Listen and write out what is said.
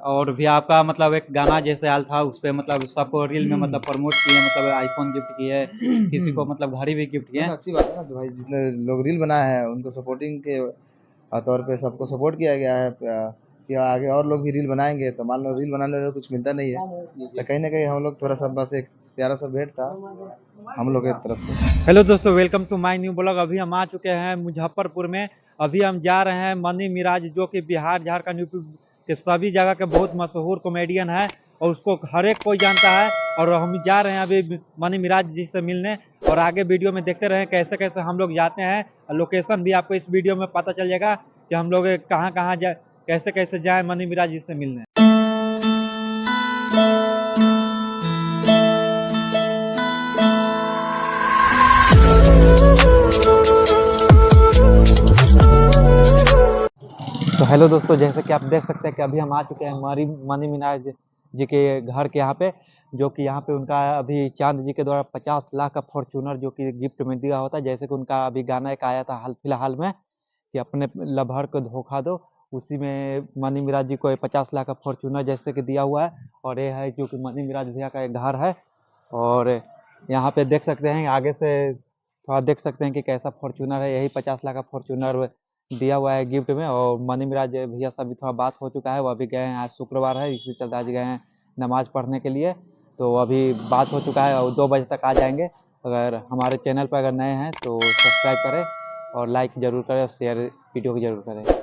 और भी आपका मतलब एक गाना जैसे आल था उस पे मतलब सबको रील में मतलब प्रमोट किए, मतलब आईफोन गिफ्ट किए, किसी को मतलब घड़ी भी गिफ्ट किए। अच्छी बात है ना, तो भाई जितने लोग रील बनाए हैं उनको सपोर्टिंग के तौर पे सबको सपोर्ट किया गया है। कि आगे और लोग भी रील बनाएंगे तो मान लो रील बनाने में कुछ मिलता नहीं है, तो कहीं ना कहीं हम लोग थोड़ा सा बस एक प्यारा सा भेंट था हम लोग की तरफ से। हेलो दोस्तों, welcome to my new blog. अभी हम आ चुके हैं मुजफ्फरपुर में। अभी हम जा रहे हैं मनी मिराज, जो कि बिहार झारखंड यूपी के सभी जगह के बहुत मशहूर कॉमेडियन है और उसको हर एक कोई जानता है। और हम जा रहे हैं अभी मनी मिराज जी से मिलने। और आगे वीडियो में देखते रहें कैसे कैसे हम लोग जाते हैं। लोकेशन भी आपको इस वीडियो में पता चल जाएगा कि हम लोग कहाँ कहाँ जा, कैसे कैसे जाए मनी मिराज जी से मिलने। तो हेलो दोस्तों, जैसे कि आप देख सकते हैं कि अभी हम आ चुके हैं मनी मिराज जी के घर के यहाँ पे, जो कि यहाँ पे उनका अभी चांद जी के द्वारा 50 लाख का फॉर्चूनर जो कि गिफ्ट में दिया होता है। जैसे कि उनका अभी गाना एक आया था हाल फिलहाल में कि अपने लवर को धोखा दो, उसी में मनी मिराज जी को 50 लाख का फॉर्चूनर जैसे कि दिया हुआ है। और ये है जो कि मनी मिराज भैया का एक घर है। और यहाँ पे देख सकते हैं आगे से थोड़ा देख सकते हैं कि कैसा फॉर्चूनर है। यही 50 लाख का फॉर्चूनर दिया हुआ है गिफ्ट में। और मनी मिराज भैया से अभी थोड़ा बात हो चुका है, वो अभी गए हैं, आज शुक्रवार है इसी चलते आज गए हैं नमाज पढ़ने के लिए। तो अभी बात हो चुका है और 2 बजे तक आ जाएंगे। अगर हमारे चैनल पर अगर नए हैं तो सब्सक्राइब करें और लाइक ज़रूर करें और शेयर वीडियो को ज़रूर करें।